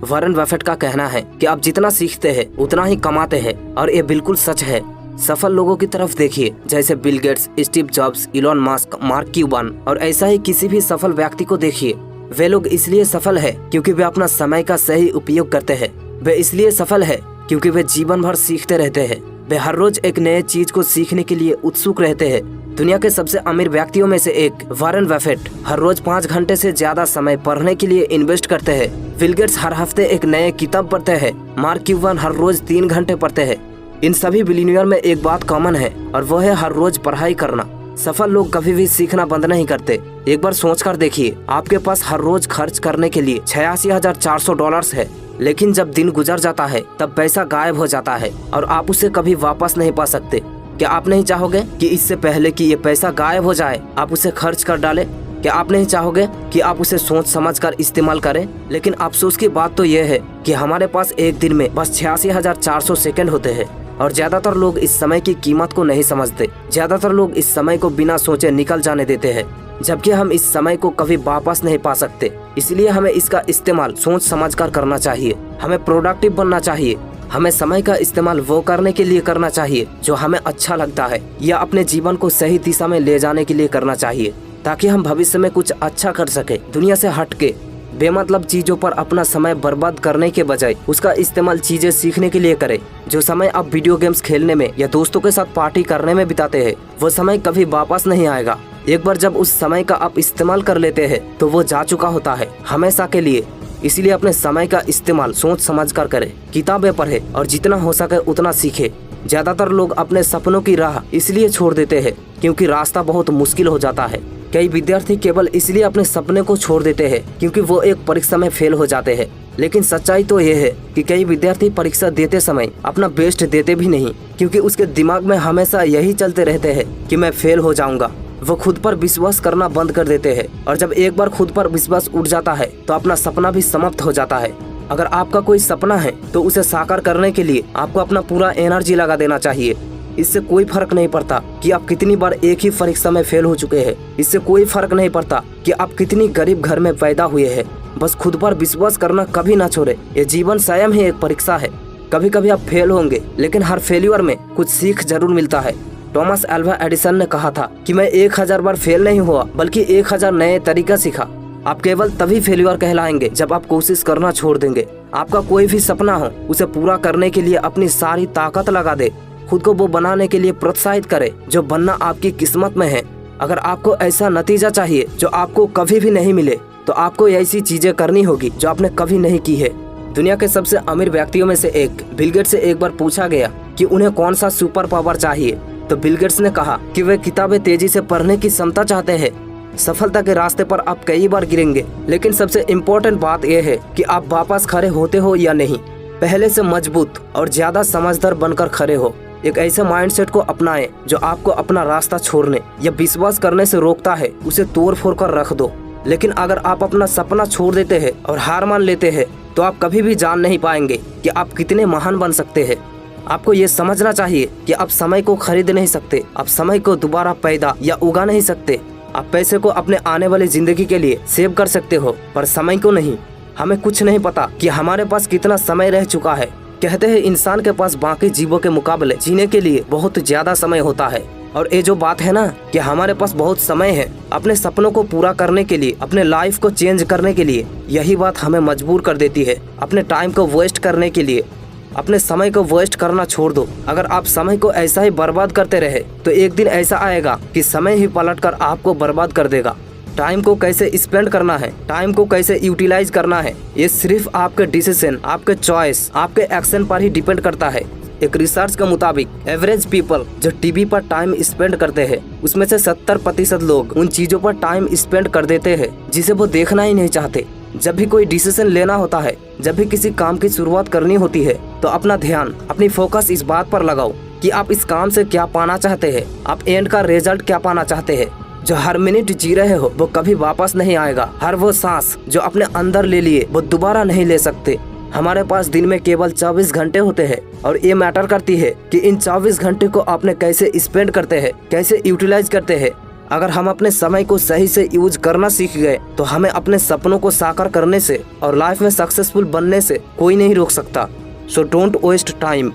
Warren Buffett का कहना है कि आप जितना सीखते हैं उतना ही कमाते हैं, और ये बिल्कुल सच है। सफल लोगों की तरफ देखिए, जैसे Bill Gates, Steve jobs, Elon Musk, mark Cuban, और ऐसा ही किसी भी सफल व्यक्ति को देखिए। वे लोग इसलिए सफल है क्योंकि वे अपना समय का सही उपयोग करते हैं। वे इसलिए सफल है क्योंकि वे जीवन भर सीखते रहते हैं। वे हर रोज एक नए चीज को सीखने के लिए उत्सुक रहते हैं। दुनिया के सबसे अमीर व्यक्तियों में से एक वॉरेन बफेट हर रोज 5 घंटे से ज्यादा समय पढ़ने के लिए इन्वेस्ट करते हैं। बिल गेट्स हर हफ्ते एक नए किताब पढ़ते हैं। मार्क क्यूबन हर रोज 3 घंटे पढ़ते हैं। इन सभी बिलियनियर में एक बात कॉमन है, और वो है हर रोज पढ़ाई करना। सफल लोग कभी भी सीखना बंद नहीं करते। एक बार सोचकर देखिए, आपके पास हर रोज खर्च करने के लिए $86,400 है, लेकिन जब दिन गुजर जाता है तब पैसा गायब हो जाता है और आप उसे कभी वापस नहीं पा सकते। क्या आप नहीं चाहोगे कि इससे पहले कि ये पैसा गायब हो जाए आप उसे खर्च कर डालें? क्या आप नहीं चाहोगे कि आप उसे सोच समझकर इस्तेमाल करें? लेकिन अफसोस की बात तो यह है कि हमारे पास एक दिन में बस 86,400 सेकंड होते हैं, और ज्यादातर लोग इस समय की कीमत को नहीं समझते। ज्यादातर लोग इस समय को बिना सोचे निकल जाने देते हैं, जबकि हम इस समय को कभी वापस नहीं पा सकते। इसलिए हमें इसका इस्तेमाल सोच समझकर करना चाहिए। हमें प्रोडक्टिव बनना चाहिए। हमें समय का इस्तेमाल वो करने के लिए करना चाहिए जो हमें अच्छा लगता है, या अपने जीवन को सही दिशा में ले जाने के लिए करना चाहिए, ताकि हम भविष्य में कुछ अच्छा कर सके। दुनिया से हटके बेमतलब चीजों पर अपना समय बर्बाद करने के बजाय उसका इस्तेमाल चीजें सीखने के लिए करें। जो समय आप वीडियो गेम्स खेलने में या दोस्तों के साथ पार्टी करने में बिताते हैं, वो समय कभी वापस नहीं आएगा। एक बार जब उस समय का आप इस्तेमाल कर लेते हैं तो वो जा चुका होता है हमेशा के लिए। इसलिए अपने समय का इस्तेमाल सोच समझ कर करें। किताबें पढ़े और जितना हो सके उतना सीखे। ज्यादातर लोग अपने सपनों की राह इसलिए छोड़ देते हैं क्योंकि रास्ता बहुत मुश्किल हो जाता है। कई विद्यार्थी केवल इसलिए अपने सपने को छोड़ देते हैं क्योंकि वो एक परीक्षा में फेल हो जाते हैं। लेकिन सच्चाई तो ये है कि कई विद्यार्थी परीक्षा देते समय अपना बेस्ट देते भी नहीं, क्योंकि उसके दिमाग में हमेशा यही चलते रहते हैं कि मैं फेल हो जाऊंगा। वो खुद पर विश्वास करना बंद कर देते हैं, और जब एक बार खुद पर विश्वास उठ जाता है तो अपना सपना भी समाप्त हो जाता है। अगर आपका कोई सपना है तो उसे साकार करने के लिए आपको अपना पूरा एनर्जी लगा देना चाहिए। इससे कोई फर्क नहीं पड़ता कि आप कितनी बार एक ही परीक्षा में फेल हो चुके हैं। इससे कोई फर्क नहीं पड़ता कि आप कितनी गरीब घर में पैदा हुए हैं। बस खुद पर विश्वास करना कभी ना छोड़े। ये जीवन स्वयं ही एक परीक्षा है। कभी कभी आप फेल होंगे, लेकिन हर फेल्यूर में कुछ सीख जरूर मिलता है। थॉमस अल्वा एडिसन ने कहा था कि मैं 1000 बार फेल नहीं हुआ, बल्कि 1000 नए तरीका सीखा। आप केवल तभी फेल्यूर कहलाएंगे जब आप कोशिश करना छोड़ देंगे। आपका कोई भी सपना हो, उसे पूरा करने के लिए अपनी सारी ताकत लगा दे। खुद को वो बनाने के लिए प्रोत्साहित करे जो बनना आपकी किस्मत में है। अगर आपको ऐसा नतीजा चाहिए जो आपको कभी भी नहीं मिले, तो आपको ऐसी चीजें करनी होगी जो आपने कभी नहीं की है। दुनिया के सबसे अमीर व्यक्तियों में से एक बिल गेट्स से एक बार पूछा गया कि उन्हें कौन सा सुपर पावर चाहिए, तो बिल गेट्स ने कहा कि वे किताबें तेजी से पढ़ने की क्षमता चाहते हैं। सफलता के रास्ते पर आप कई बार गिरेंगे, लेकिन सबसे इम्पोर्टेंट बात यह है कि आप वापस खड़े होते हो या नहीं। पहले से मजबूत और ज्यादा समझदार बनकर खड़े हो। एक ऐसे माइंडसेट को अपनाएं जो आपको अपना रास्ता छोड़ने या विश्वास करने से रोकता है। उसे तोड़ फोड़ कर रख दो। लेकिन अगर आप अपना सपना छोड़ देते हैं और हार मान लेते हैं, तो आप कभी भी जान नहीं पाएंगे कि आप कितने महान बन सकते हैं। आपको ये समझना चाहिए कि आप समय को खरीद नहीं सकते। आप समय को दोबारा पैदा या उगा नहीं सकते। आप पैसे को अपने आने वाली जिंदगी के लिए सेव कर सकते हो, पर समय को नहीं। हमें कुछ नहीं पता कि हमारे पास कितना समय रह चुका है। कहते हैं इंसान के पास बाकी जीवों के मुकाबले जीने के लिए बहुत ज्यादा समय होता है। और ये जो बात है ना कि हमारे पास बहुत समय है अपने सपनों को पूरा करने के लिए, अपने लाइफ को चेंज करने के लिए, यही बात हमें मजबूर कर देती है अपने टाइम को वेस्ट करने के लिए। अपने समय को वेस्ट करना छोड़ दो। अगर आप समय को ऐसा ही बर्बाद करते रहे तो एक दिन ऐसा आएगा कि समय ही पलटकर आपको बर्बाद कर देगा। टाइम को कैसे स्पेंड करना है, टाइम को कैसे यूटिलाइज करना है, ये सिर्फ आपके डिसीजन, आपके चॉइस, आपके एक्शन पर ही डिपेंड करता है। एक रिसर्च के मुताबिक एवरेज पीपल जो टीवी पर टाइम स्पेंड करते हैं, उसमें से 70% लोग उन चीजों पर टाइम स्पेंड कर देते हैं जिसे वो देखना ही नहीं चाहते। जब भी कोई डिसीजन लेना होता है, जब भी किसी काम की शुरुआत करनी होती है, तो अपना ध्यान, अपनी फोकस इस बात पर लगाओ कि आप इस काम से क्या पाना चाहते हैं। आप एंड का रिजल्ट क्या पाना चाहते हैं। जो हर मिनट जी रहे हो वो कभी वापस नहीं आएगा। हर वो सांस जो अपने अंदर ले लिए वो दोबारा नहीं ले सकते। हमारे पास दिन में केवल 24 घंटे होते हैं, और ये मैटर करती है कि इन 24 घंटे को आपने कैसे स्पेंड करते हैं, कैसे यूटिलाइज करते हैं। अगर हम अपने समय को सही से यूज करना सीख गए तो हमें अपने सपनों को साकार करने से और लाइफ में सक्सेसफुल बनने से कोई नहीं रोक सकता। So don't waste time.